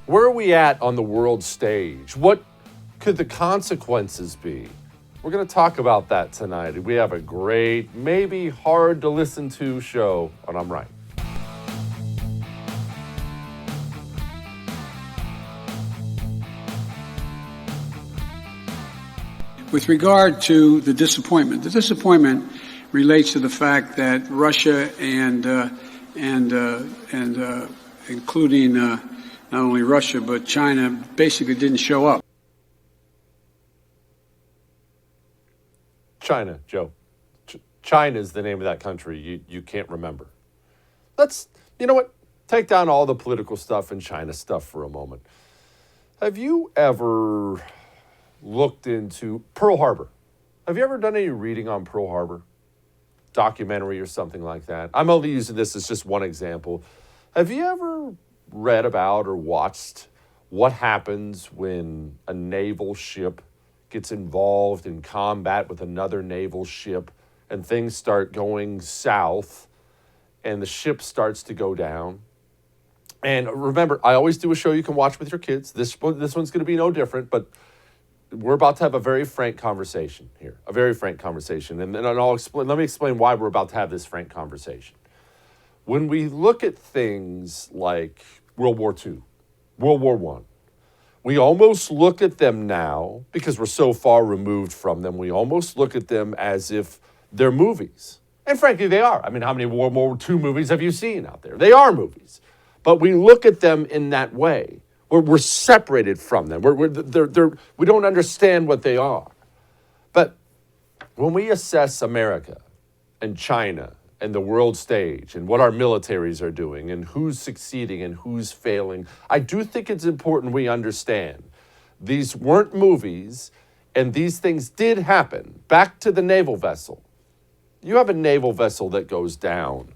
Where are we at on the world stage? What could the consequences be? We're going to talk about that tonight. We have a great, maybe hard to listen to show on I'm Right. With regard to the disappointment relates to the fact that Russia and including not only Russia but China basically didn't show up. China, Joe. China is the name of that country you can't remember. Let's, you know what, take down all the political stuff and China stuff for a moment. Have you ever looked into Pearl Harbor? Have you ever done any reading on Pearl Harbor? Documentary or something like that? I'm only using this as just one example. Have you ever read about or watched what happens when a naval ship gets involved in combat with another naval ship and things start going south and the ship starts to go down? And remember, I always do a show you can watch with your kids. This one's going to be no different, but we're about to have a very frank conversation here, a very frank conversation. And let me explain why we're about to have this frank conversation. When we look at things like World War II, World War I, we almost look at them now, because we're so far removed from them, we almost look at them as if they're movies. And frankly, they are. I mean, how many World War II movies have you seen out there? They are movies. But we look at them in that way. We're separated from them. We don't understand what they are. But when we assess America and China and the world stage and what our militaries are doing and who's succeeding and who's failing, I do think it's important we understand these weren't movies and these things did happen. Back to the naval vessel. You have a naval vessel that goes down.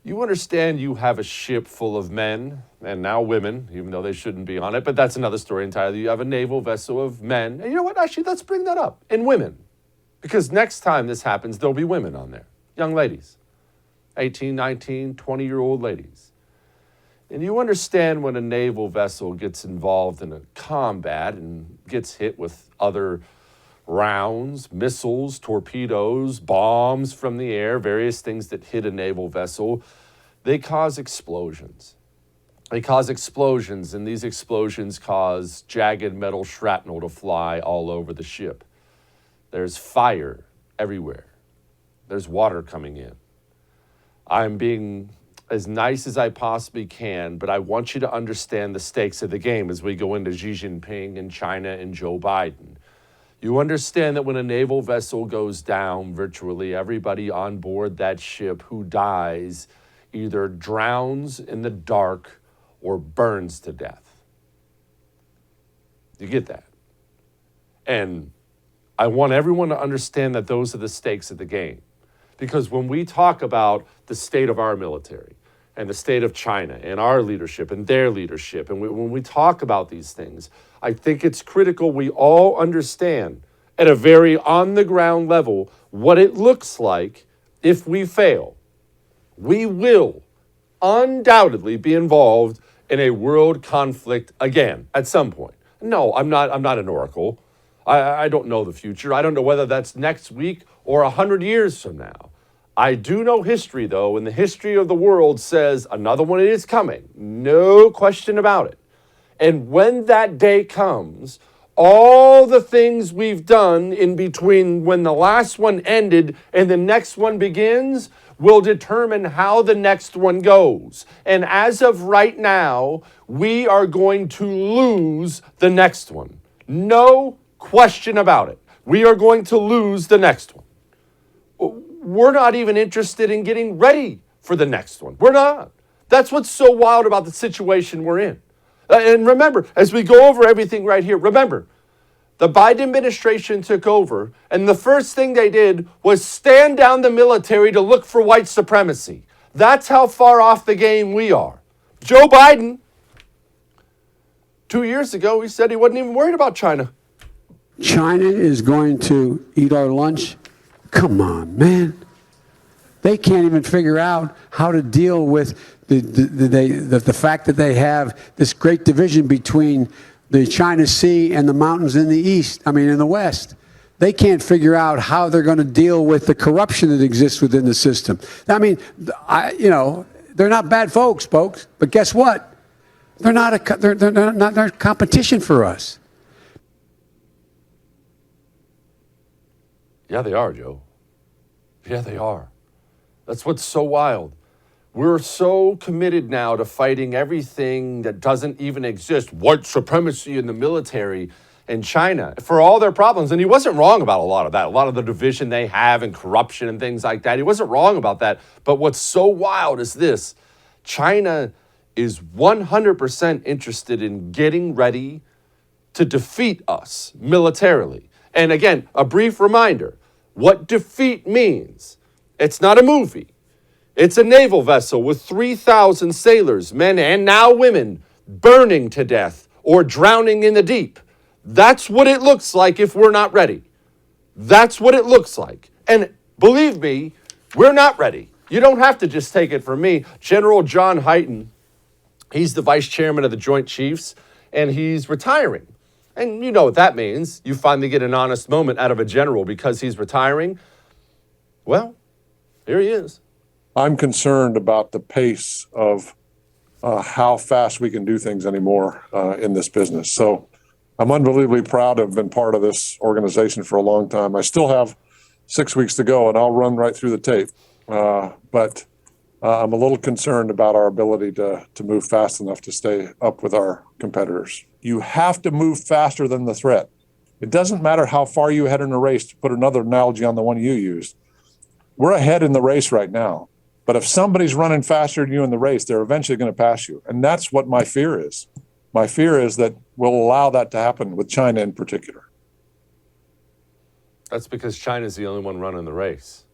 You understand you have a ship full of men and now women, even though they shouldn't be on it, but that's another story entirely. You have a naval vessel of men. And you know what? Actually, let's bring that up. And women. Because next time this happens, there'll be women on there. Young ladies. 18, 19, 20-year-old ladies. And you understand when a naval vessel gets involved in a combat and gets hit with other rounds, missiles, torpedoes, bombs from the air, various things that hit a naval vessel, they cause explosions. They cause explosions, and these explosions cause jagged metal shrapnel to fly all over the ship. There's fire everywhere. There's water coming in. I'm being as nice as I possibly can, but I want you to understand the stakes of the game as we go into Xi Jinping and China and Joe Biden. You understand that when a naval vessel goes down, virtually everybody on board that ship who dies either drowns in the dark or burns to death. You get that? And I want everyone to understand that those are the stakes of the game. Because when we talk about the state of our military and the state of China and our leadership and their leadership, and when we talk about these things, I think it's critical we all understand at a very on-the-ground level what it looks like if we fail. We will undoubtedly be involved in a world conflict again at some point. No, I'm not an oracle. I don't know the future. I don't know whether that's next week or 100 years from now. I do know history, though, and the history of the world says another one is coming. No question about it. And when that day comes, all the things we've done in between when the last one ended and the next one begins will determine how the next one goes. And as of right now, we are going to lose the next one. No question about it. We are going to lose the next one. We're not even interested in getting ready for the next one. We're not. That's what's so wild about the situation we're in. And remember, as we go over everything right here, remember, the Biden administration took over, and the first thing they did was stand down the military to look for white supremacy. That's how far off the game we are. Joe Biden, 2 years ago, he said he wasn't even worried about China. China is going to eat our lunch? Come on, man. They can't even figure out how to deal with the fact that they have this great division between the China Sea and the mountains in the west. They can't figure out how they're going to deal with the corruption that exists within the system. I mean, they're not bad folks, but guess what? They're not competition for us. Yeah, they are, Joe. Yeah, they are. That's what's so wild. We're so committed now to fighting everything that doesn't even exist, white supremacy in the military in China, for all their problems. And he wasn't wrong about a lot of that, a lot of the division they have and corruption and things like that. He wasn't wrong about that. But what's so wild is this: China is 100% interested in getting ready to defeat us militarily. And again, a brief reminder, what defeat means. It's not a movie. It's a naval vessel with 3,000 sailors, men and now women, burning to death or drowning in the deep. That's what it looks like if we're not ready. That's what it looks like. And believe me, we're not ready. You don't have to just take it from me. General John Hyten, he's the vice chairman of the Joint Chiefs, and he's retiring. And you know what that means. You finally get an honest moment out of a general because he's retiring. Well, here he is. I'm concerned about the pace of how fast we can do things anymore in this business. So I'm unbelievably proud to have been part of this organization for a long time. I still have 6 weeks to go, and I'll run right through the tape. But I'm a little concerned about our ability to move fast enough to stay up with our competitors. You have to move faster than the threat. It doesn't matter how far you ahead in a race, to put another analogy on the one you used. We're ahead in the race right now. But if somebody's running faster than you in the race, they're eventually going to pass you. And that's what my fear is. My fear is that we'll allow that to happen with China in particular. That's because China's the only one running the race.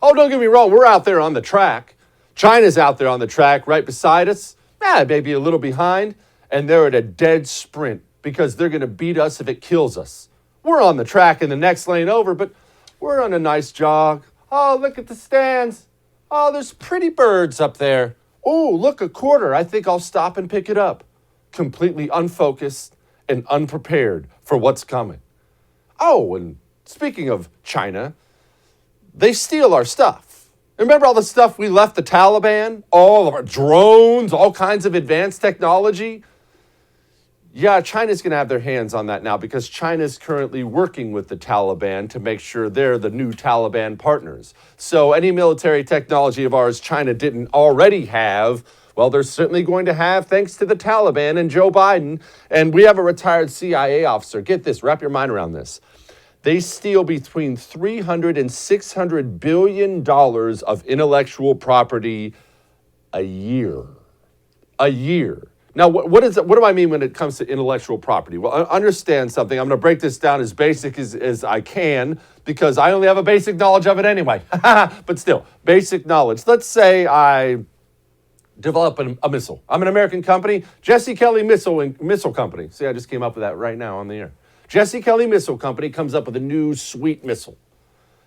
Oh, don't get me wrong. We're out there on the track. China's out there on the track right beside us. Maybe a little behind. And they're at a dead sprint because they're going to beat us if it kills us. We're on the track in the next lane over, but we're on a nice jog. Oh, look at the stands. Oh, there's pretty birds up there. Oh, look, a quarter. I think I'll stop and pick it up. Completely unfocused and unprepared for what's coming. Oh, and speaking of China, they steal our stuff. Remember all the stuff we left the Taliban? All of our drones, all kinds of advanced technology? Yeah, China's going to have their hands on that now because China's currently working with the Taliban to make sure they're the new Taliban partners. So any military technology of ours China didn't already have, well, they're certainly going to have thanks to the Taliban and Joe Biden. And we have a retired CIA officer. Get this, wrap your mind around this. They steal between $300 and $600 billion of intellectual property a year. A year. Now, what do I mean when it comes to intellectual property? Well, understand something. I'm going to break this down as basic as I can because I only have a basic knowledge of it anyway. But still, basic knowledge. Let's say I develop a missile. I'm an American company, Jesse Kelly Missile Company. See, I just came up with that right now on the air. Jesse Kelly Missile Company comes up with a new sweet missile.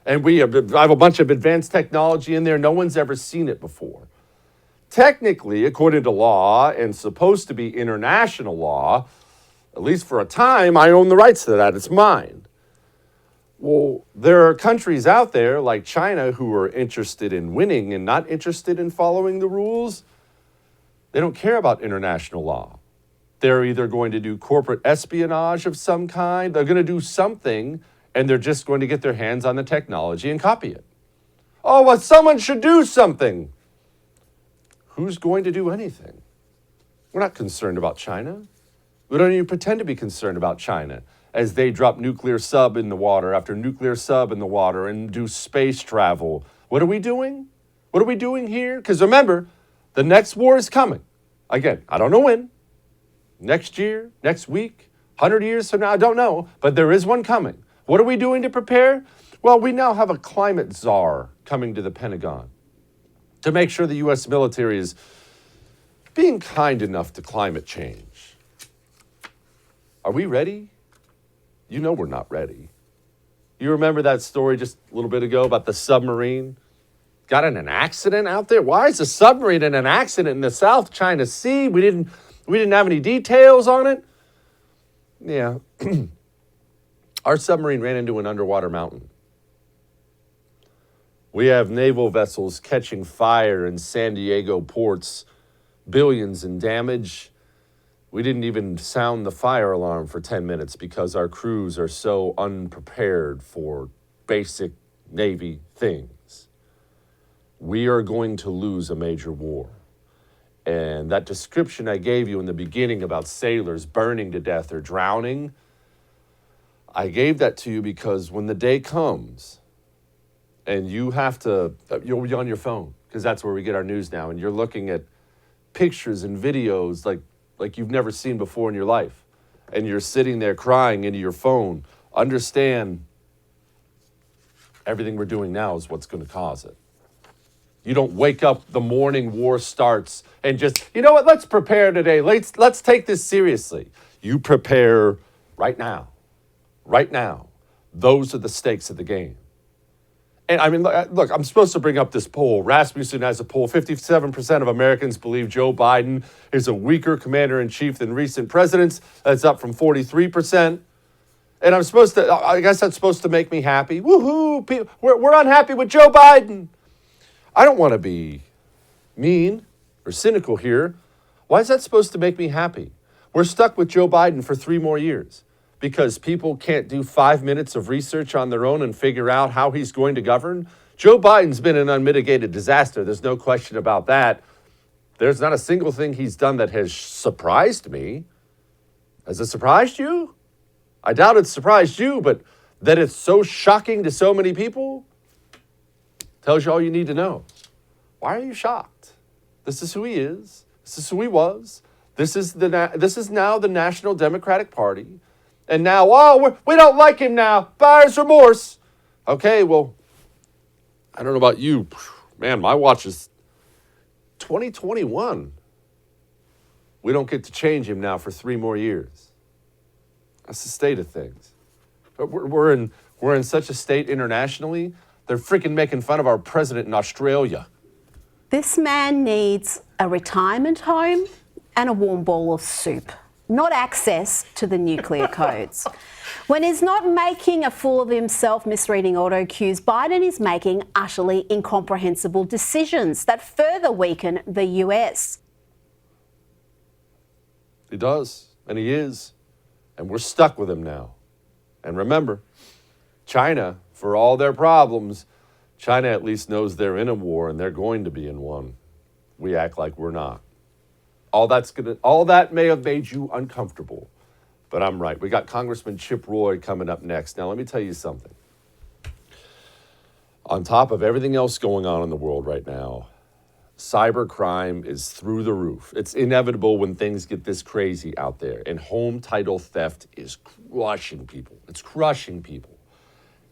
And I have a bunch of advanced technology in there. No one's ever seen it before. Technically, according to law and supposed to be international law, at least for a time, I own the rights to that. It's mine. Well, there are countries out there like China who are interested in winning and not interested in following the rules. They don't care about international law. They're either going to do corporate espionage of some kind, they're going to do something, and they're just going to get their hands on the technology and copy it. Oh, well, someone should do something. Who's going to do anything? We're not concerned about China. We don't even pretend to be concerned about China as they drop nuclear sub in the water after nuclear sub in the water and do space travel. What are we doing? What are we doing here? Because remember, the next war is coming. Again, I don't know when. Next year, next week, 100 years from now, I don't know. But there is one coming. What are we doing to prepare? Well, we now have a climate czar coming to the Pentagon to make sure the U.S. military is being kind enough to climate change. Are we ready? You know we're not ready. You remember that story just a little bit ago about the submarine? got in an accident out there? Why is a submarine in an accident in the South China Sea? We didn't have any details on it. Yeah. Our submarine ran into an underwater mountain. We have naval vessels catching fire in San Diego ports, billions in damage. We didn't even sound the fire alarm for 10 minutes because our crews are so unprepared for basic Navy things. We are going to lose a major war. And that description I gave you in the beginning about sailors burning to death or drowning, I gave that to you because when the day comes and you have to, you'll be on your phone because that's where we get our news now, and you're looking at pictures and videos like you've never seen before in your life, and you're sitting there crying into your phone, understand everything we're doing now is what's going to cause it. You don't wake up the morning war starts and just, you know what, let's prepare today. Let's take this seriously. You prepare right now. Right now. Those are the stakes of the game. And I mean, look, I'm supposed to bring up this poll. Rasmussen has a poll. 57% of Americans believe Joe Biden is a weaker commander-in-chief than recent presidents. That's up from 43%. And I guess that's supposed to make me happy. Woohoo! We're unhappy with Joe Biden. I don't want to be mean or cynical here. Why is that supposed to make me happy? We're stuck with Joe Biden for 3 more years because people can't do 5 minutes of research on their own and figure out how he's going to govern. Joe Biden's been an unmitigated disaster. There's no question about that. There's not a single thing he's done that has surprised me. Has it surprised you? I doubt it surprised you, but that it's so shocking to so many people tells you all you need to know. Why are you shocked? This is who he is. This is who he was. This is now the National Democratic Party. And now, we don't like him now. Buyer's remorse. Okay, well, I don't know about you. Man, my watch is 2021. We don't get to change him now for 3 more years. That's the state of things. We're in such a state internationally. They're freaking making fun of our president in Australia. This man needs a retirement home and a warm bowl of soup, not access to the nuclear codes. When he's not making a fool of himself misreading auto cues, Biden is making utterly incomprehensible decisions that further weaken the US. He does, and he is. And we're stuck with him now. And remember, China, for all their problems, China at least knows they're in a war and they're going to be in one. We act like we're not. All that may have made you uncomfortable, but I'm right. We got Congressman Chip Roy coming up next. Now, let me tell you something. On top of everything else going on in the world right now, cybercrime is through the roof. It's inevitable when things get this crazy out there. And home title theft is crushing people. It's crushing people.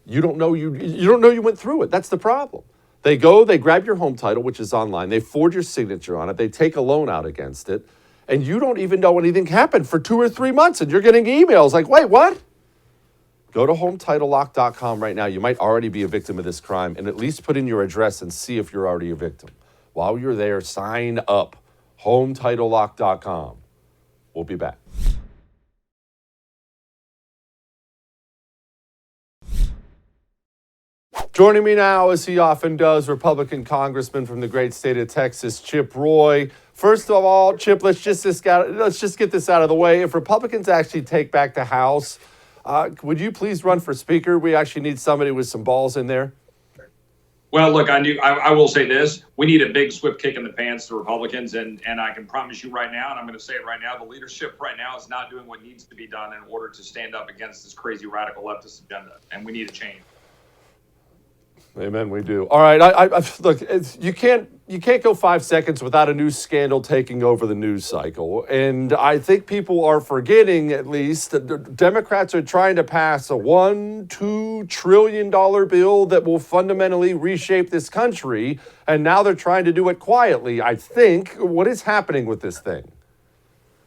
You don't know you went through it. That's the problem. They grab your home title, which is online. They forge your signature on it. They take a loan out against it. And you don't even know anything happened for 2 or 3 months. And you're getting emails like, wait, what? Go to HometitleLock.com right now. You might already be a victim of this crime. And at least put in your address and see if you're already a victim. While you're there, sign up. HometitleLock.com. We'll be back. Joining me now, as he often does, Republican Congressman from the great state of Texas, Chip Roy. First of all, Chip, let's just get this out of the way. If Republicans actually take back the House, would you please run for Speaker? We actually need somebody with some balls in there. Well, look, I will say this. We need a big swift kick in the pants to Republicans, and I can promise you right now, and I'm going to say it right now, the leadership right now is not doing what needs to be done in order to stand up against this crazy radical leftist agenda, and we need a change. Amen, we do. All right, I look, you can't go 5 seconds without a news scandal taking over the news cycle. And I think people are forgetting, at least, that the Democrats are trying to pass a $1-2 trillion bill that will fundamentally reshape this country. And now they're trying to do it quietly, I think. What is happening with this thing?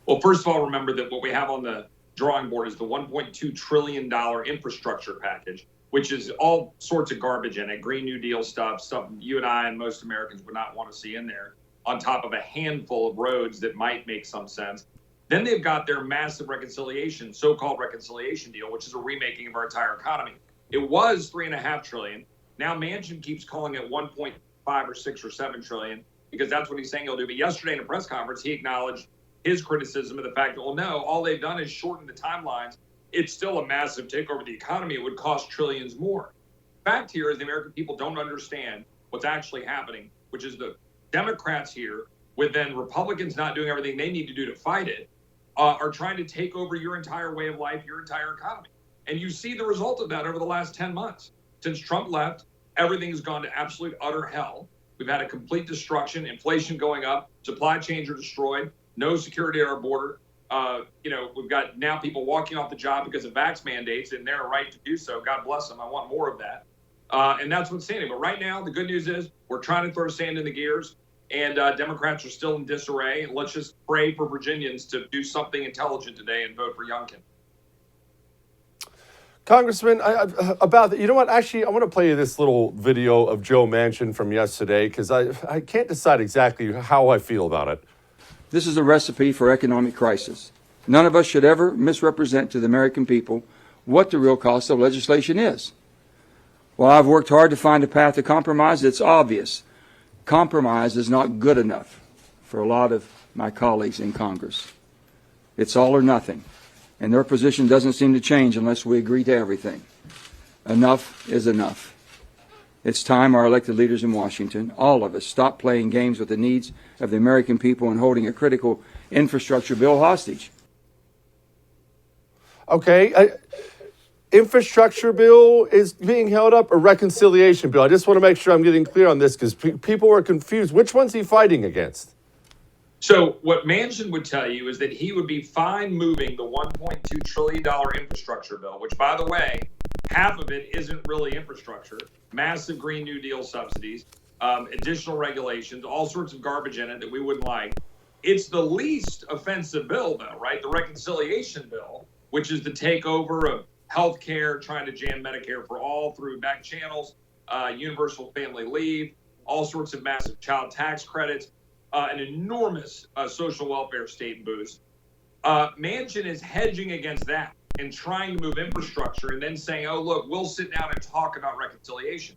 Well, first of all, remember that what we have on the drawing board is the $1.2 trillion infrastructure package. which is all sorts of garbage in it, Green New Deal stuff you and I and most Americans would not want to see in there, on top of a handful of roads that might make some sense. Then they've got their massive reconciliation, so-called reconciliation deal, which is a remaking of our entire economy. It was $3.5 trillion. Now Manchin keeps calling it 1.5 or 6 or 7 trillion because that's what he's saying he'll do. But yesterday in a press conference, he acknowledged his criticism of the fact that, well, no, all they've done is shorten the timelines. It's still a massive takeover of the economy. It would cost trillions more. The fact here is the American people don't understand what's actually happening, which is the Democrats here, with then Republicans not doing everything they need to do to fight it, are trying to take over your entire way of life, your entire economy. And you see the result of that over the last 10 months. Since Trump left, everything's gone to absolute utter hell. We've had a complete destruction, inflation going up, supply chains are destroyed, no security at our border. We've got now people walking off the job because of vax mandates, and they're right to do so. God bless them. I want more of that. And that's what's standing. But right now, the good news is we're trying to throw sand in the gears, and Democrats are still in disarray. And let's just pray for Virginians to do something intelligent today and vote for Youngkin. Congressman, about you know what? Actually, I want to play you this little video of Joe Manchin from yesterday because I can't decide exactly how I feel about it. This is a recipe for economic crisis. None of us should ever misrepresent to the American people what the real cost of legislation is. While I've worked hard to find a path to compromise, it's obvious compromise is not good enough for a lot of my colleagues in Congress. It's all or nothing, and their position doesn't seem to change unless we agree to everything. Enough is enough. It's time our elected leaders in Washington, all of us, stop playing games with the needs of the American people and holding a critical infrastructure bill hostage. Okay, infrastructure bill is being held up, or reconciliation bill? I just want to make sure I'm getting clear on this because people are confused. Which one's he fighting against? So what Manchin would tell you is that he would be fine moving the $1.2 trillion infrastructure bill, which, by the way, half of it isn't really infrastructure, massive Green New Deal subsidies, additional regulations, all sorts of garbage in it that we wouldn't like. It's the least offensive bill, though, right? The reconciliation bill, which is the takeover of health care, trying to jam Medicare for all through back channels, universal family leave, all sorts of massive child tax credits, an enormous social welfare state boost. Manchin is hedging against that and trying to move infrastructure and then saying, oh, look, we'll sit down and talk about reconciliation.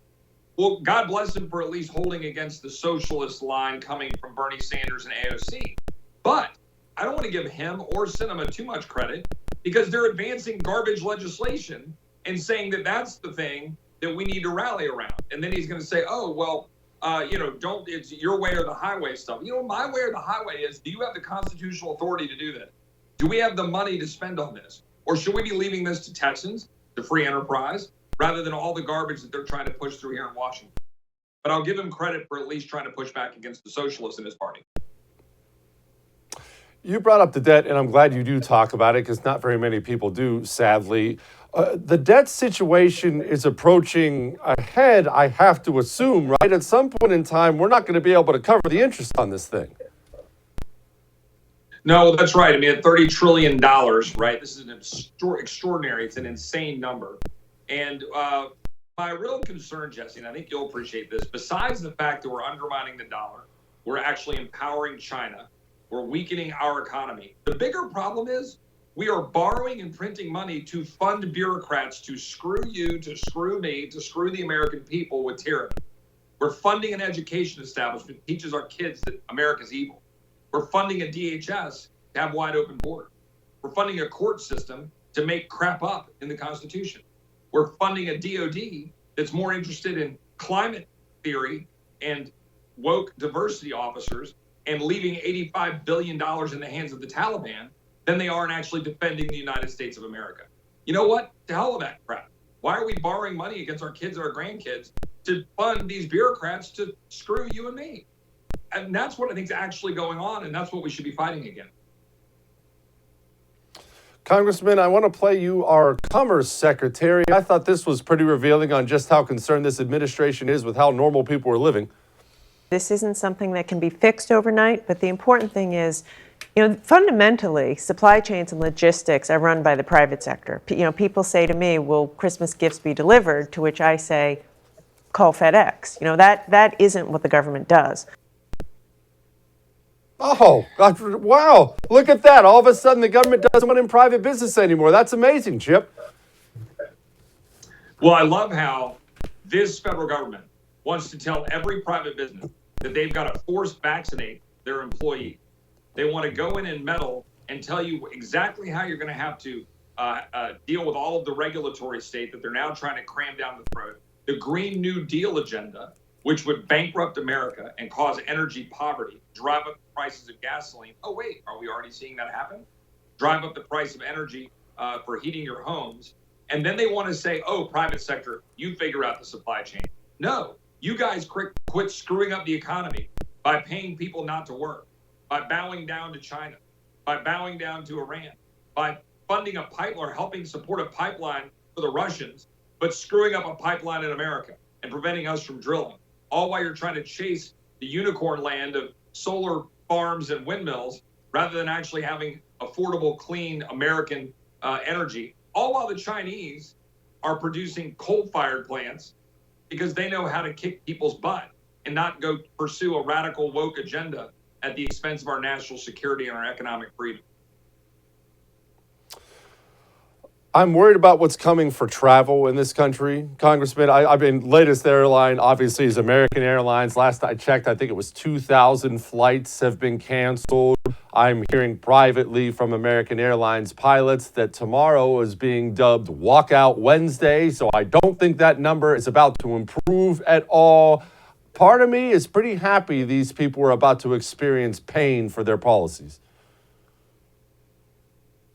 Well, God bless him for at least holding against the socialist line coming from Bernie Sanders and AOC. But I don't want to give him or Sinema too much credit because they're advancing garbage legislation and saying that that's the thing that we need to rally around. And then he's going to say, oh, well, it's your way or the highway stuff. My way or the highway is, do you have the constitutional authority to do that? Do we have the money to spend on this? Or should we be leaving this to Texans, to free enterprise, rather than all the garbage that they're trying to push through here in Washington? But I'll give him credit for at least trying to push back against the socialists in his party. You brought up the debt, and I'm glad you do talk about it because not very many people do, sadly. The debt situation is approaching ahead, I have to assume, right? At some point in time, we're not going to be able to cover the interest on this thing. No, that's right. I mean, at $30 trillion, right? This is an extraordinary, it's an insane number. And my real concern, Jesse, and I think you'll appreciate this, besides the fact that we're undermining the dollar, we're actually empowering China, we're weakening our economy. The bigger problem is we are borrowing and printing money to fund bureaucrats to screw you, to screw me, to screw the American people with tyranny. We're funding an education establishment that teaches our kids that America's evil. We're funding a DHS to have wide open borders. We're funding a court system to make crap up in the Constitution. We're funding a DOD that's more interested in climate theory and woke diversity officers and leaving $85 billion in the hands of the Taliban than they are in actually defending the United States of America. You know what? To hell with that crap. Why are we borrowing money against our kids and our grandkids to fund these bureaucrats to screw you and me? And that's what I think is actually going on, and that's what we should be fighting against. Congressman, I want to play you our Commerce Secretary. I thought this was pretty revealing on just how concerned this administration is with how normal people are living. This isn't something that can be fixed overnight, but the important thing is Fundamentally, supply chains and logistics are run by the private sector. People say to me, will Christmas gifts be delivered? To which I say, call FedEx. That isn't what the government does. Oh, God, wow. Look at that. All of a sudden, the government doesn't want in private business anymore. That's amazing, Chip. Well, I love how this federal government wants to tell every private business that they've got to force vaccinate their employees. They want to go in and meddle and tell you exactly how you're going to have to deal with all of the regulatory state that they're now trying to cram down the throat. The Green New Deal agenda, which would bankrupt America and cause energy poverty, drive up the prices of gasoline. Oh, wait, are we already seeing that happen? Drive up the price of energy for heating your homes. And then they want to say, oh, private sector, you figure out the supply chain. No, you guys quit screwing up the economy by paying people not to work, by bowing down to China, by bowing down to Iran, by funding a pipeline or helping support a pipeline for the Russians, but screwing up a pipeline in America and preventing us from drilling. All while you're trying to chase the unicorn land of solar farms and windmills rather than actually having affordable, clean American energy. All while the Chinese are producing coal-fired plants because they know how to kick people's butt and not go pursue a radical woke agenda at the expense of our national security and our economic freedom. I'm worried about what's coming for travel in this country, Congressman. I mean, latest airline obviously is American Airlines. Last I checked, I think it was 2,000 flights have been canceled. I'm hearing privately from American Airlines pilots that tomorrow is being dubbed Walkout Wednesday. So I don't think that number is about to improve at all. Part of me is pretty happy these people are about to experience pain for their policies.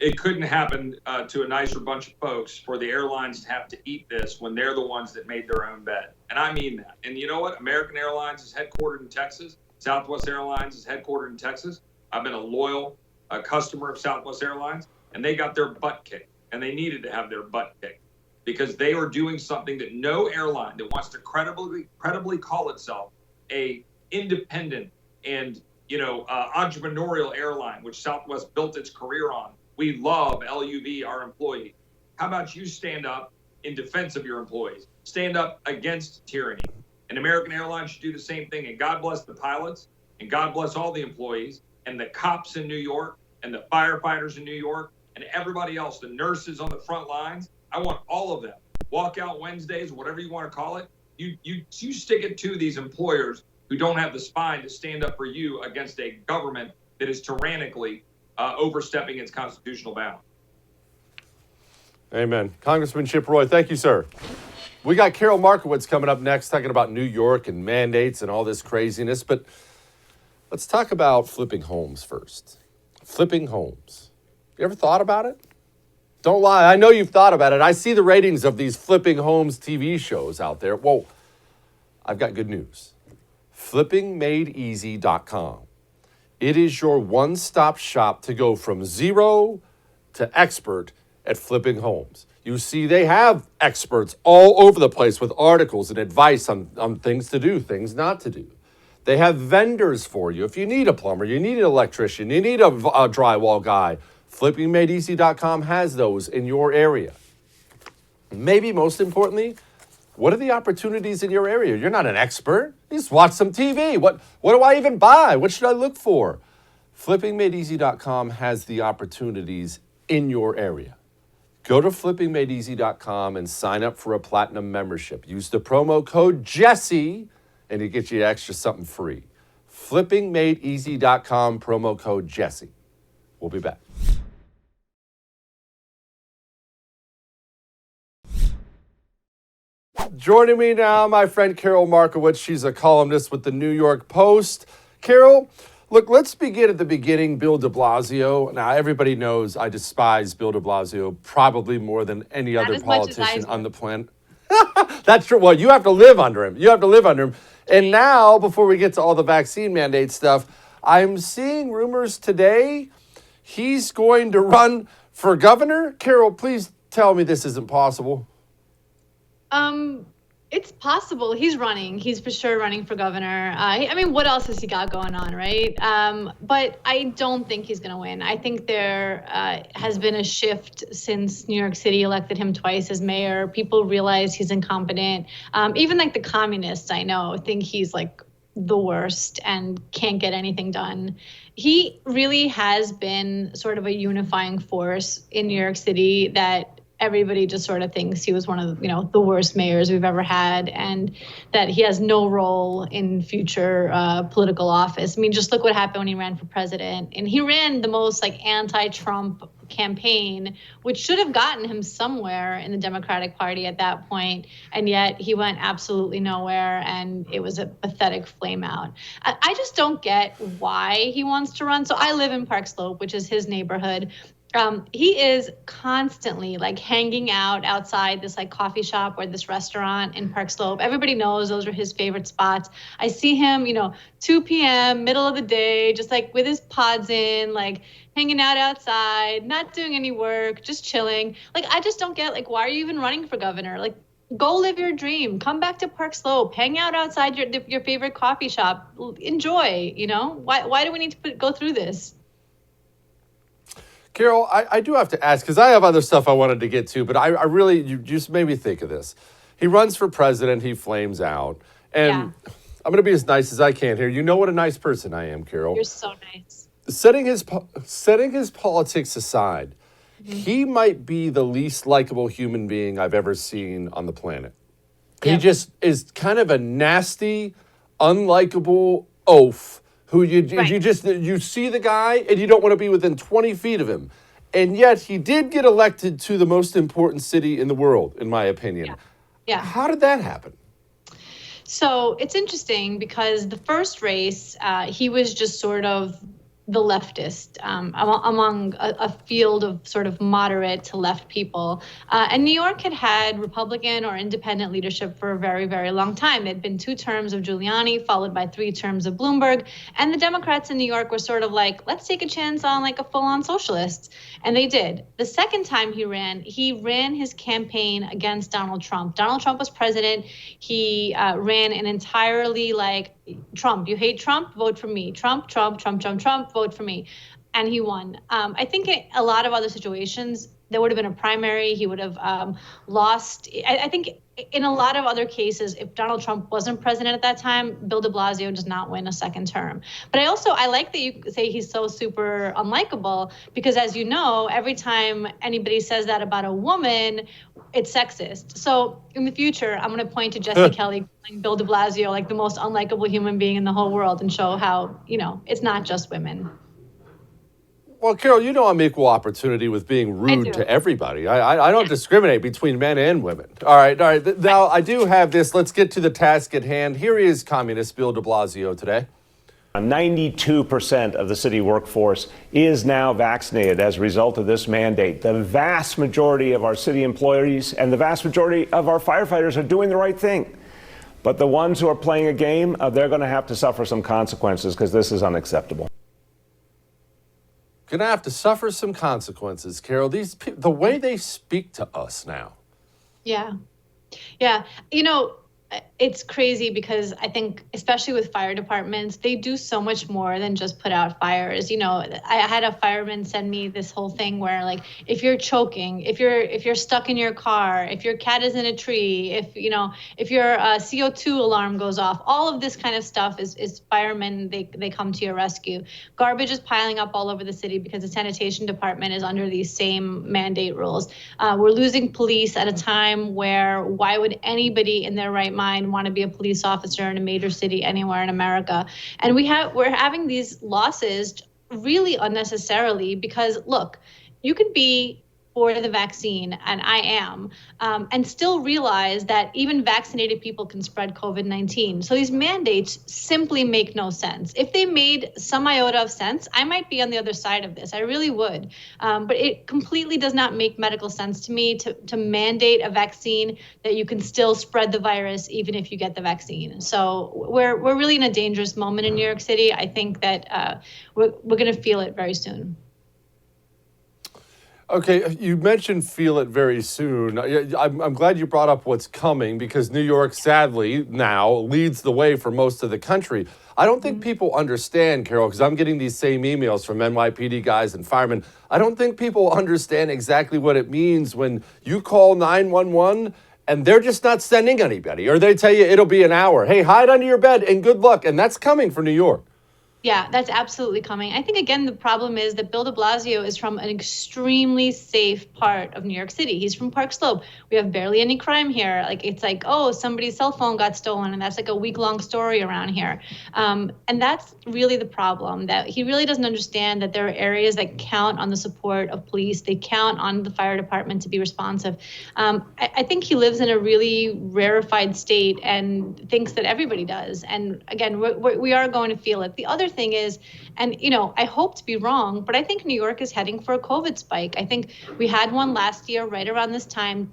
It couldn't happen to a nicer bunch of folks for the airlines to have to eat this when they're the ones that made their own bed. And I mean that. And you know what? American Airlines is headquartered in Texas. Southwest Airlines is headquartered in Texas. I've been a loyal customer of Southwest Airlines, and they got their butt kicked. And they needed to have their butt kicked because they are doing something that no airline that wants to credibly call itself a independent and entrepreneurial airline, which Southwest built its career on. We love LUV, our employees. How about you stand up in defense of your employees? Stand up against tyranny. And American Airlines should do the same thing. And God bless the pilots, and God bless all the employees, and the cops in New York, and the firefighters in New York, and everybody else, the nurses on the front lines. I want all of them. Walkout Wednesdays, whatever you want to call it. You stick it to these employers who don't have the spine to stand up for you against a government that is tyrannically overstepping its constitutional bound. Amen. Congressman Chip Roy, thank you, sir. We got Karol Markowicz coming up next, talking about New York and mandates and all this craziness. But let's talk about flipping homes first. Flipping homes. You ever thought about it? Don't lie. I know you've thought about it. I see the ratings of these flipping homes TV shows out there. Whoa. I've got good news. FlippingMadeEasy.com. It is your one-stop shop to go from zero to expert at flipping homes. You see, they have experts all over the place with articles and advice on things to do, things not to do. They have vendors for you. If you need a plumber, you need an electrician, you need a drywall guy, FlippingMadeEasy.com has those in your area. Maybe most importantly, what are the opportunities in your area? You're not an expert. You just watch some TV. What do I even buy? What should I look for? FlippingMadeEasy.com has the opportunities in your area. Go to FlippingMadeEasy.com and sign up for a platinum membership. Use the promo code Jesse and it gets you extra something free. FlippingMadeEasy.com, promo code Jesse. We'll be back. Joining me now, my friend Karol Markowicz. She's a columnist with the New York Post. Karol, look, let's begin at the beginning. Bill De Blasio. Now, everybody knows I despise Bill De Blasio probably more than any other politician on the planet. That's true. Well, you have to live under him. And now, before we get to all the vaccine mandate stuff, I'm seeing rumors today he's going to run for governor. Karol, please tell me this isn't possible. It's possible. He's running. He's for sure running for governor. I mean, what else has he got going on, right? But I don't think he's going to win. I think there has been a shift since New York City elected him twice as mayor. People realize he's incompetent. Even like the communists I know think he's like the worst and can't get anything done. He really has been sort of a unifying force in New York City that everybody just sort of thinks he was one of the worst mayors we've ever had, and that he has no role in future political office. I mean, just look what happened when he ran for president, and he ran the most like anti-Trump campaign, which should have gotten him somewhere in the Democratic Party at that point, and yet he went absolutely nowhere, and it was a pathetic flame out. I just don't get why he wants to run. So I live in Park Slope, which is his neighborhood. He is constantly like hanging out outside this like coffee shop or this restaurant in Park Slope. Everybody knows those are his favorite spots. I see him, 2 p.m., middle of the day, just like with his pods in, like hanging out outside, not doing any work, just chilling. Like, I just don't get, like, why are you even running for governor? Like, go live your dream. Come back to Park Slope. Hang out outside your favorite coffee shop. Enjoy, Why do we need to go through this? Karol, I do have to ask, because I have other stuff I wanted to get to, but I really, you just made me think of this. He runs for president, he flames out, and I'm going to be as nice as I can here. You know what a nice person I am, Karol. You're so nice. Setting his politics aside, he might be the least likable human being I've ever seen on the planet. He just is kind of a nasty, unlikable oaf who you see the guy and you don't want to be within 20 feet of him. And yet he did get elected to the most important city in the world, in my opinion. Yeah. How did that happen? So it's interesting because the first race, he was just sort of the leftist among a field of sort of moderate to left people. And New York had Republican or independent leadership for a very, very long time. It had been 2 terms of Giuliani, followed by 3 terms of Bloomberg. And the Democrats in New York were sort of like, let's take a chance on like a full-on socialist. And they did. The second time he ran his campaign against Donald Trump. Donald Trump was president. He ran an entirely like, Trump, you hate Trump? Vote for me. Trump, Trump, Trump, Trump, Trump, vote for me. And he won. I think in a lot of other situations, there would have been a primary. He would have lost. I think in a lot of other cases, if Donald Trump wasn't president at that time, Bill De Blasio does not win a second term. But I like that you say he's so super unlikable, because as you know, every time anybody says that about a woman, it's sexist. So in the future, I'm going to point to Jesse Kelly calling Bill De Blasio like the most unlikable human being in the whole world and show how, it's not just women. Well, Karol, I'm equal opportunity with being rude to everybody. I don't discriminate between men and women. All right. Now, I do have this. Let's get to the task at hand. Here is communist Bill de Blasio today. 92% of the city workforce is now vaccinated as a result of this mandate. The vast majority of our city employees and the vast majority of our firefighters are doing the right thing. But the ones who are playing a game, they're going to have to suffer some consequences, because this is unacceptable. Going to have to suffer some consequences, Karol. These the way they speak to us now. Yeah. It's crazy because I think, especially with fire departments, they do so much more than just put out fires. I had a fireman send me this whole thing where, like, if you're choking, if you're stuck in your car, if your cat is in a tree, if your CO2 alarm goes off, all of this kind of stuff is firemen. They come to your rescue. Garbage is piling up all over the city because the sanitation department is under these same mandate rules. We're losing police at a time where why would anybody in their right mind want to be a police officer in a major city anywhere in America? And we're having these losses really unnecessarily because, look, you could be for the vaccine, and I am, and still realize that even vaccinated people can spread COVID-19. So these mandates simply make no sense. If they made some iota of sense, I might be on the other side of this. I really would. But it completely does not make medical sense to me to mandate a vaccine that you can still spread the virus even if you get the vaccine. So we're really in a dangerous moment in New York City. I think that we're going to feel it very soon. Okay, you mentioned feel it very soon. I'm glad you brought up what's coming because New York, sadly, now leads the way for most of the country. I don't think people understand, Carol, because I'm getting these same emails from NYPD guys and firemen. I don't think people understand exactly what it means when you call 911 and they're just not sending anybody, or they tell you it'll be an hour. Hey, hide under your bed and good luck. And that's coming for New York. Yeah, that's absolutely coming. I think, again, the problem is that Bill De Blasio is from an extremely safe part of New York City. He's from Park Slope. We have barely any crime here. Like, it's like, oh, somebody's cell phone got stolen, and that's like a week-long story around here. And that's really the problem, that he really doesn't understand that there are areas that count on the support of police. They count on the fire department to be responsive. I think he lives in a really rarefied state and thinks that everybody does. And again, we are going to feel it. The other thing is, and I hope to be wrong, but I think New York is heading for a COVID spike. I think we had one last year right around this time.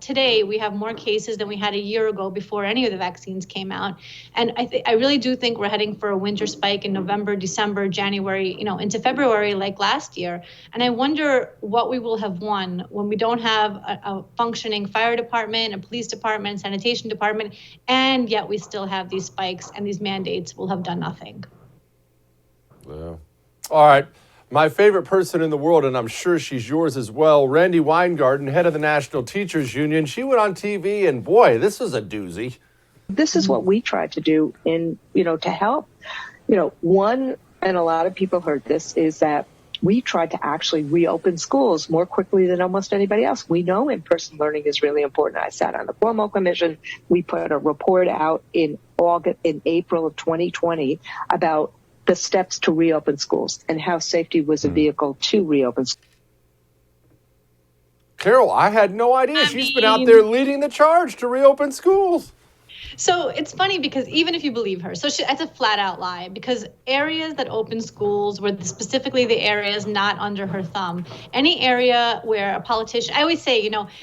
Today, we have more cases than we had a year ago before any of the vaccines came out. And I really do think we're heading for a winter spike in November, December, January, into February like last year. And I wonder what we will have won when we don't have a functioning fire department, a police department, sanitation department, and yet we still have these spikes and these mandates will have done nothing. Yeah. All right. My favorite person in the world, and I'm sure she's yours as well, Randi Weingarten, head of the National Teachers Union. She went on TV, and boy, this was a doozy. This is what we tried to do to help. One, and a lot of people heard this, is that we tried to actually reopen schools more quickly than almost anybody else. We know in-person learning is really important. I sat on the Cuomo Commission. We put a report out in April of 2020 about the steps to reopen schools and how safety was a vehicle to reopen schools. Carol, I had no idea. She's been out there leading the charge to reopen schools. So it's funny because even if you believe her, that's a flat out lie, because areas that open schools were specifically the areas not under her thumb. Any area where a politician, I always say,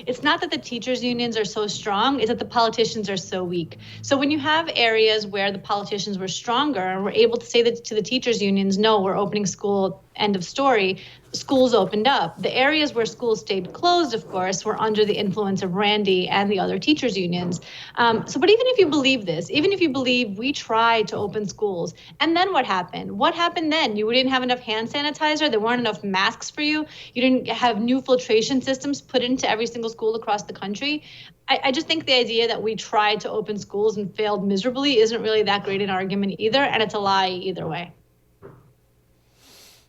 it's not that the teachers unions are so strong, it's that the politicians are so weak. So when you have areas where the politicians were stronger and were able to say that to the teachers unions, no, we're opening school, end of story, schools opened up. The areas where schools stayed closed, of course, were under the influence of Randi and the other teachers unions. But even if you believe this, even if you believe we tried to open schools, and then what happened? What happened then? You didn't have enough hand sanitizer. There weren't enough masks for you. You didn't have new filtration systems put into every single school across the country. I just think the idea that we tried to open schools and failed miserably isn't really that great an argument either, and it's a lie either way.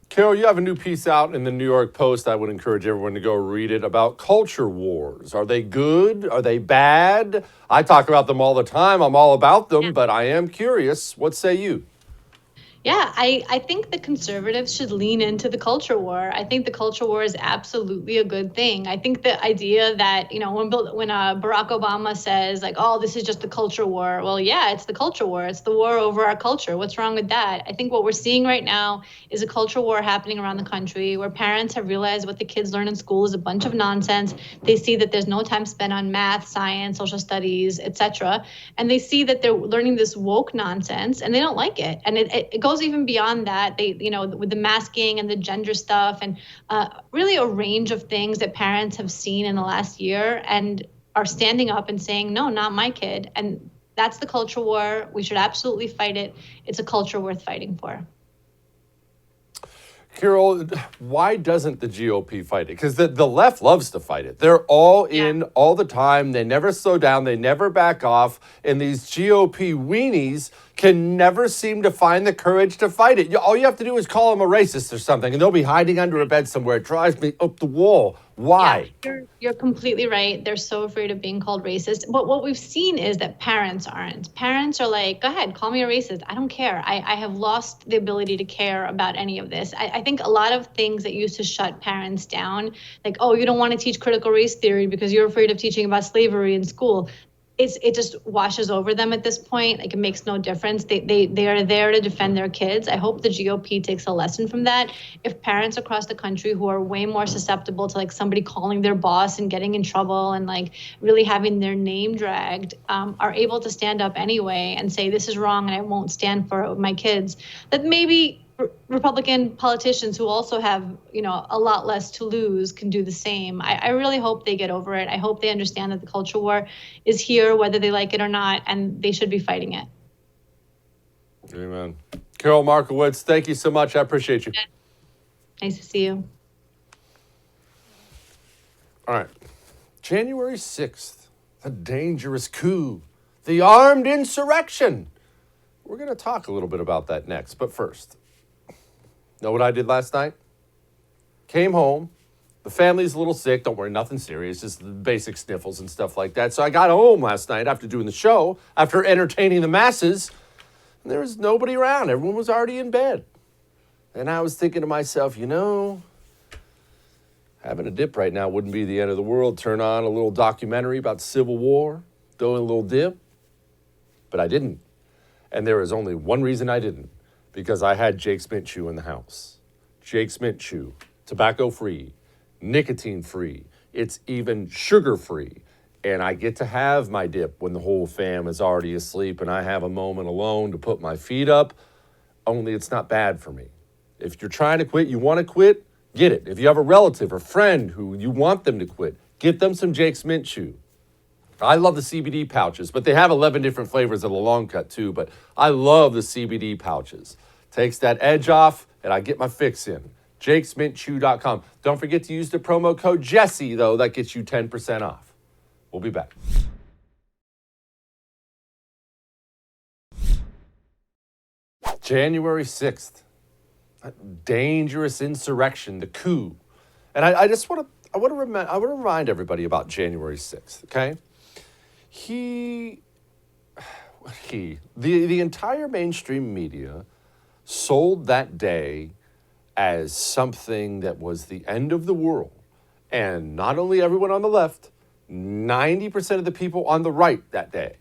Carol, you have a new piece out in the New York Post. I would encourage everyone to go read it about culture wars. Are they good? Are they bad? I talk about them all the time. I'm all about them, but I am curious. What say you? Yeah, I think the conservatives should lean into the culture war. I think the culture war is absolutely a good thing. I think the idea that, when Barack Obama says like, oh, this is just the culture war. Well, yeah, it's the culture war. It's the war over our culture. What's wrong with that? I think what we're seeing right now is a culture war happening around the country where parents have realized what the kids learn in school is a bunch of nonsense. They see that there's no time spent on math, science, social studies, etc. And they see that they're learning this woke nonsense and they don't like it. And it goes even beyond that. They, with the masking and the gender stuff and really a range of things that parents have seen in the last year and are standing up and saying, no, not my kid. And that's the culture war. We should absolutely fight it. It's a culture worth fighting for. Carol, why doesn't the GOP fight it? Because the left loves to fight it. They're all in all the time. They never slow down. They never back off. And these GOP weenies can never seem to find the courage to fight it. All you have to do is call them a racist or something, and they'll be hiding under a bed somewhere. It drives me up the wall. Why? Yeah, you're completely right. They're so afraid of being called racist. But what we've seen is that parents aren't. Parents are like, go ahead, call me a racist. I don't care. I have lost the ability to care about any of this. I think a lot of things that used to shut parents down, like, oh, you don't want to teach critical race theory because you're afraid of teaching about slavery in school. It just washes over them at this point. Like, it makes no difference. They are there to defend their kids. I hope the GOP takes a lesson from that. If parents across the country who are way more susceptible to like somebody calling their boss and getting in trouble and like really having their name dragged are able to stand up anyway and say this is wrong and I won't stand for it with my kids, that maybe Republican politicians who also have, a lot less to lose can do the same. I really hope they get over it. I hope they understand that the culture war is here, whether they like it or not, and they should be fighting it. Amen. Karol Markowicz, thank you so much. I appreciate you. Nice to see you. All right. January 6th, the dangerous coup, the armed insurrection. We're going to talk a little bit about that next. But first, know what I did last night? Came home. The family's a little sick. Don't worry, nothing serious. Just the basic sniffles and stuff like that. So I got home last night after doing the show, after entertaining the masses, and there was nobody around. Everyone was already in bed. And I was thinking to myself, having a dip right now wouldn't be the end of the world. Turn on a little documentary about the Civil War, throw in a little dip. But I didn't. And there is only one reason I didn't. Because I had Jake's Mint Chew in the house. Jake's Mint Chew, tobacco-free, nicotine-free. It's even sugar-free. And I get to have my dip when the whole fam is already asleep and I have a moment alone to put my feet up. Only it's not bad for me. If you're trying to quit, you want to quit, get it. If you have a relative or friend who you want them to quit, get them some Jake's Mint Chew. I love the CBD pouches, but they have 11 different flavors of the long cut too, but I love the CBD pouches. Takes that edge off, and I get my fix in. JakesMintChew.com. Don't forget to use the promo code Jesse, though. That gets you 10% off. We'll be back. January 6th. That dangerous insurrection, the coup. And I want to remind everybody about January 6th, okay? The entire mainstream media sold that day as something that was the end of the world. And not only everyone on the left, 90% of the people on the right that day.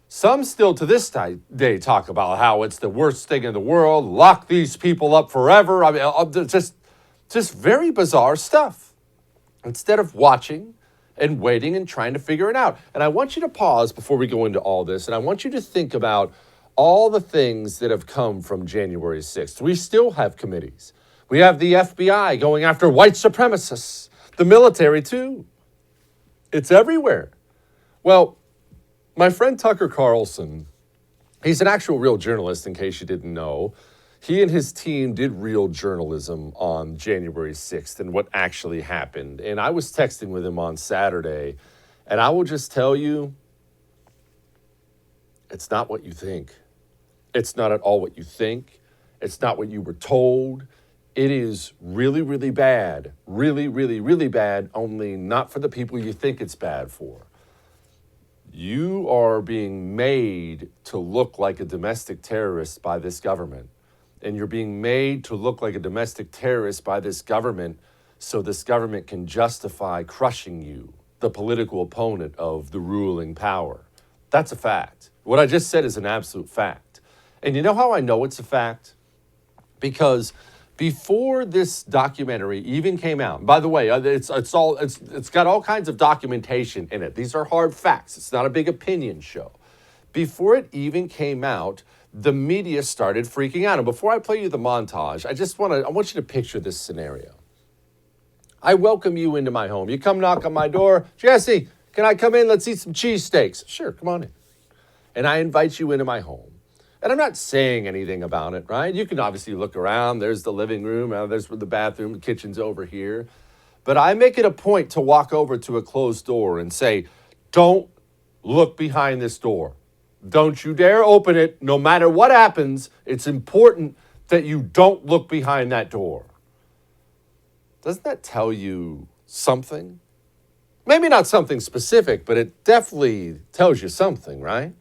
Some still to this day talk about how it's the worst thing in the world, lock these people up forever. I mean, just very bizarre stuff. Instead of watching and waiting and trying to figure it out. And I want you to pause before we go into all this, and I want you to think about all the things that have come from January 6th. We still have committees. We have the FBI going after white supremacists, the military too. It's everywhere. Well, my friend Tucker Carlson, he's an actual real journalist in case you didn't know. He and his team did real journalism on January 6th and what actually happened. And I was texting with him on Saturday, and I will just tell you, it's not what you think. It's not at all what you think. It's not what you were told. It is really, really bad. Really, really, really bad, only not for the people you think it's bad for. You are being made to look like a domestic terrorist by this government. And you're being made to look like a domestic terrorist by this government so this government can justify crushing you, the political opponent of the ruling power. That's a fact. What I just said is an absolute fact. And you know how I know it's a fact? Because before this documentary even came out, by the way, it's got all kinds of documentation in it. These are hard facts. It's not a big opinion show. Before it even came out, the media started freaking out. And before I play you the montage, I want you to picture this scenario. I welcome you into my home. You come knock on my door. Jesse, can I come in? Let's eat some cheesesteaks. Sure, come on in. And I invite you into my home. And I'm not saying anything about it, right? You can obviously look around. There's the living room. There's the bathroom. The kitchen's over here. But I make it a point to walk over to a closed door and say, don't look behind this door. Don't you dare open it. No matter what happens, it's important that you don't look behind that door. Doesn't that tell you something? Maybe not something specific, but it definitely tells you something, right?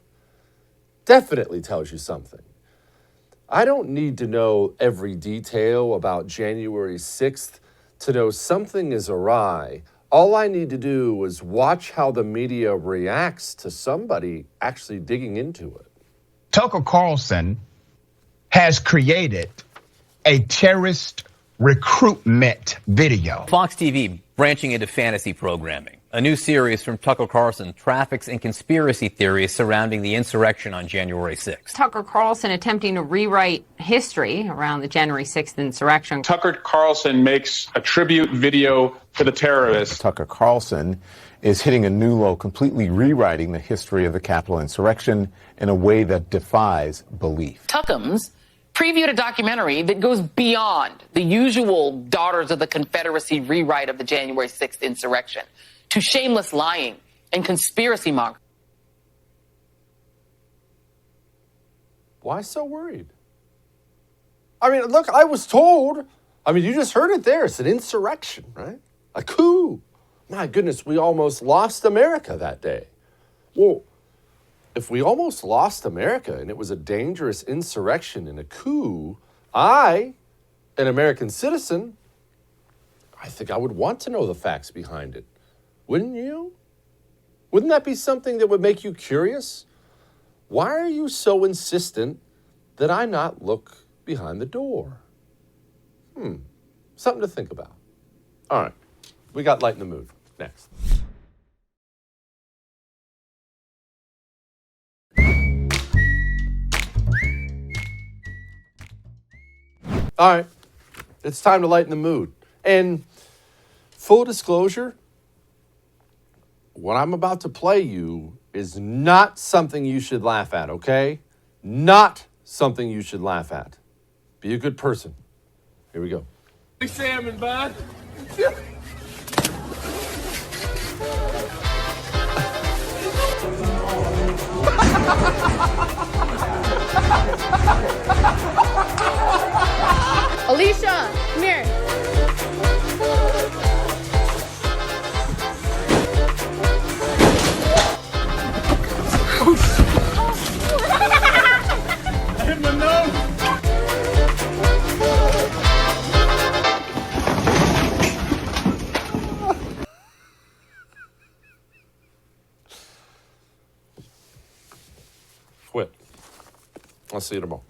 Definitely tells you something. I don't need to know every detail about January 6th to know something is awry. All I need to do is watch how the media reacts to somebody actually digging into it. Tucker Carlson has created a terrorist recruitment video. Fox TV branching into fantasy programming. A new series from Tucker Carlson traffics in conspiracy theories surrounding the insurrection on January 6th. Tucker Carlson attempting to rewrite history around the January 6th insurrection. Tucker Carlson makes a tribute video to the terrorists. Tucker Carlson is hitting a new low, completely rewriting the history of the Capitol insurrection in a way that defies belief. Tuckums previewed a documentary that goes beyond the usual Daughters of the Confederacy rewrite of the January 6th insurrection to shameless lying and conspiracy mongering. Why so worried? I mean, look, I was told. I mean, you just heard it there. It's an insurrection, right? A coup. My goodness, we almost lost America that day. Well, if we almost lost America and it was a dangerous insurrection and a coup, I, an American citizen, I think I would want to know the facts behind it. Wouldn't you? Wouldn't that be something that would make you curious? Why are you so insistent that I not look behind the door? Something to think about. All right, we got Light in the Mood next. All right, it's time to lighten the mood. And full disclosure, what I'm about to play you is not something you should laugh at, okay? Not something you should laugh at. Be a good person. Here we go. Big salmon, bud. Alicia, come here. I hit my nose. Quit. I'll see you tomorrow.